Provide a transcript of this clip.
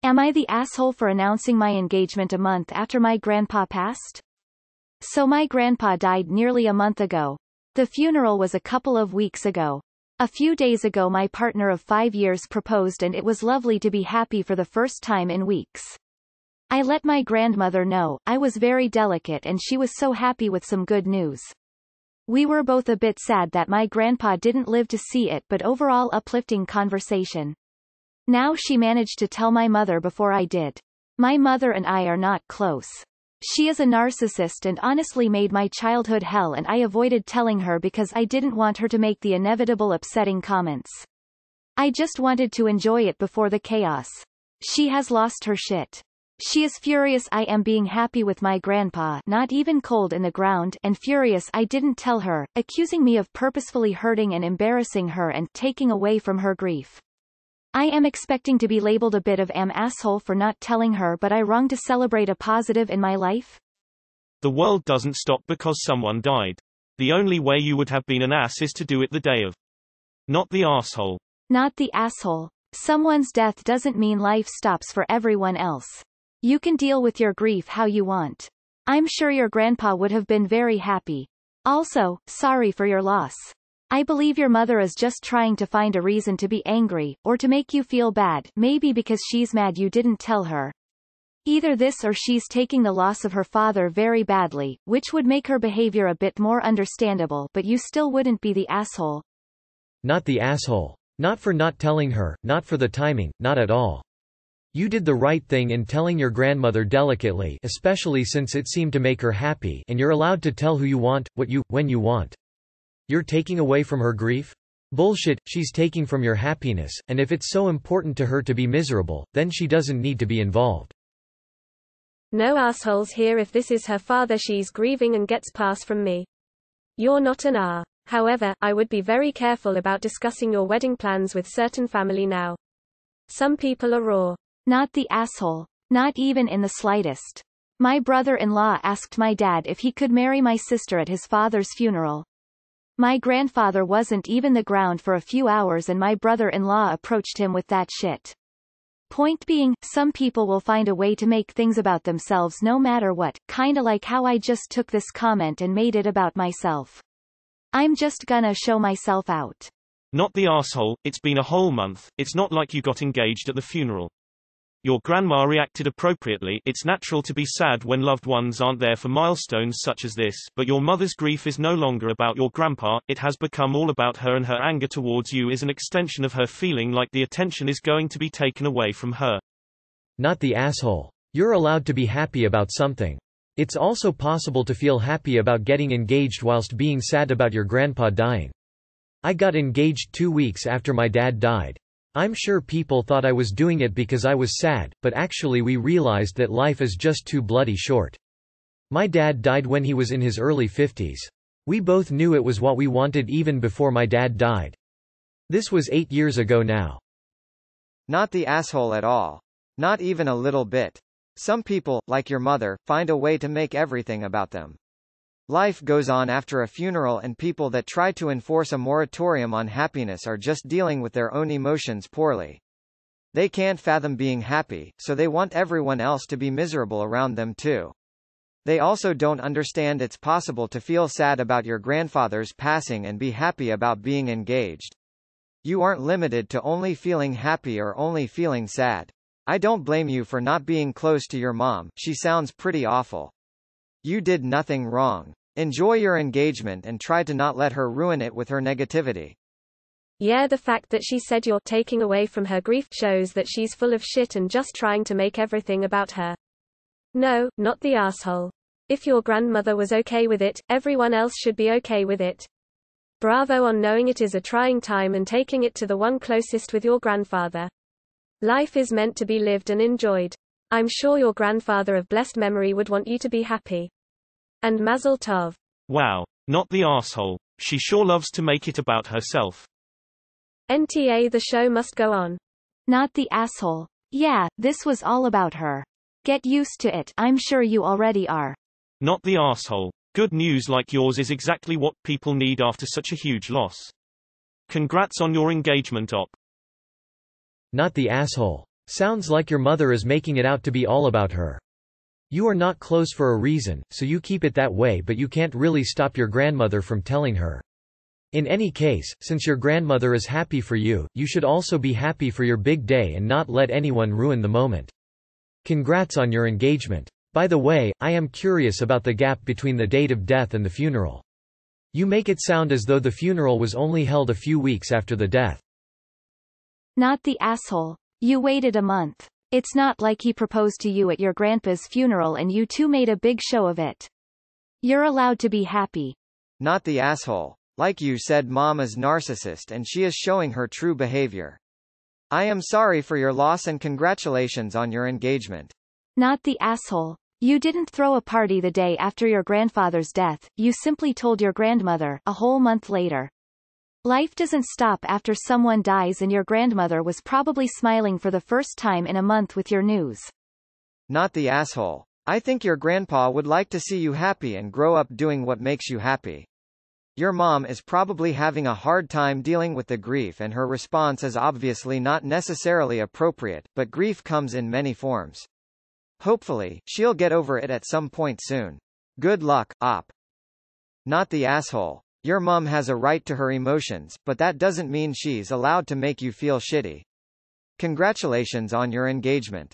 Am I the asshole for announcing my engagement a month after my grandpa passed? So my grandpa died nearly a month ago. The funeral was a couple of weeks ago. A few days ago my partner of 5 years proposed and it was lovely to be happy for the first time in weeks. I let my grandmother know. I was very delicate and she was so happy with some good news. We were both a bit sad that my grandpa didn't live to see it, but overall uplifting conversation. Now she managed to tell my mother before I did. My mother and I are not close. She is a narcissist and honestly made my childhood hell, and I avoided telling her because I didn't want her to make the inevitable upsetting comments. I just wanted to enjoy it before the chaos. She has lost her shit. She is furious I am being happy with my grandpa, not even cold in the ground, and furious I didn't tell her, accusing me of purposefully hurting and embarrassing her and taking away from her grief. I am expecting to be labeled a bit of an asshole for not telling her, but I wrong to celebrate a positive in my life? The world doesn't stop because someone died. The only way you would have been an ass is to do it the day of. Not the asshole. Not the asshole. Someone's death doesn't mean life stops for everyone else. You can deal with your grief how you want. I'm sure your grandpa would have been very happy. Also, sorry for your loss. I believe your mother is just trying to find a reason to be angry, or to make you feel bad, maybe because she's mad you didn't tell her. Either this or she's taking the loss of her father very badly, which would make her behavior a bit more understandable, but you still wouldn't be the asshole. Not the asshole. Not for not telling her, not for the timing, not at all. You did the right thing in telling your grandmother delicately, especially since it seemed to make her happy, and you're allowed to tell who you want, when you want. You're taking away from her grief? Bullshit, she's taking from your happiness, and if it's so important to her to be miserable, then she doesn't need to be involved. No assholes here. If this is her father, she's grieving and gets pass from me. You're not an R. However, I would be very careful about discussing your wedding plans with certain family now. Some people are raw. Not the asshole. Not even in the slightest. My brother-in-law asked my dad if he could marry my sister at his father's funeral. My grandfather wasn't even the ground for a few hours and my brother-in-law approached him with that shit. Point being, some people will find a way to make things about themselves no matter what, kinda like how I just took this comment and made it about myself. I'm just gonna show myself out. Not the asshole. It's been a whole month. It's not like you got engaged at the funeral. Your grandma reacted appropriately. It's natural to be sad when loved ones aren't there for milestones such as this, but your mother's grief is no longer about your grandpa. It has become all about her, and her anger towards you is an extension of her feeling like the attention is going to be taken away from her. Not the asshole. You're allowed to be happy about something. It's also possible to feel happy about getting engaged whilst being sad about your grandpa dying. I got engaged 2 weeks after my dad died. I'm sure people thought I was doing it because I was sad, but actually we realized that life is just too bloody short. My dad died when he was in his early 50s. We both knew it was what we wanted even before my dad died. This was 8 years ago now. Not the asshole at all. Not even a little bit. Some people, like your mother, find a way to make everything about them. Life goes on after a funeral, and people that try to enforce a moratorium on happiness are just dealing with their own emotions poorly. They can't fathom being happy, so they want everyone else to be miserable around them too. They also don't understand it's possible to feel sad about your grandfather's passing and be happy about being engaged. You aren't limited to only feeling happy or only feeling sad. I don't blame you for not being close to your mom. She sounds pretty awful. You did nothing wrong. Enjoy your engagement and try to not let her ruin it with her negativity. Yeah, the fact that she said you're taking away from her grief shows that she's full of shit and just trying to make everything about her. No, not the asshole. If your grandmother was okay with it, everyone else should be okay with it. Bravo on knowing it is a trying time and taking it to the one closest with your grandfather. Life is meant to be lived and enjoyed. I'm sure your grandfather of blessed memory would want you to be happy. And Mazel Tov. Wow. Not the asshole. She sure loves to make it about herself. NTA, the show must go on. Not the asshole. Yeah, this was all about her. Get used to it. I'm sure you already are. Not the asshole. Good news like yours is exactly what people need after such a huge loss. Congrats on your engagement, op. Not the asshole. Sounds like your mother is making it out to be all about her. You are not close for a reason, so you keep it that way, but you can't really stop your grandmother from telling her. In any case, since your grandmother is happy for you, you should also be happy for your big day and not let anyone ruin the moment. Congrats on your engagement. By the way, I am curious about the gap between the date of death and the funeral. You make it sound as though the funeral was only held a few weeks after the death. Not the asshole. You waited a month. It's not like he proposed to you at your grandpa's funeral and you two made a big show of it. You're allowed to be happy. Not the asshole. Like you said, Mom is narcissist and she is showing her true behavior. I am sorry for your loss and congratulations on your engagement. Not the asshole. You didn't throw a party the day after your grandfather's death, you simply told your grandmother, a whole month later. Life doesn't stop after someone dies and your grandmother was probably smiling for the first time in a month with your news. Not the asshole. I think your grandpa would like to see you happy and grow up doing what makes you happy. Your mom is probably having a hard time dealing with the grief and her response is obviously not necessarily appropriate, but grief comes in many forms. Hopefully, she'll get over it at some point soon. Good luck, Op. Not the asshole. Your mom has a right to her emotions, but that doesn't mean she's allowed to make you feel shitty. Congratulations on your engagement.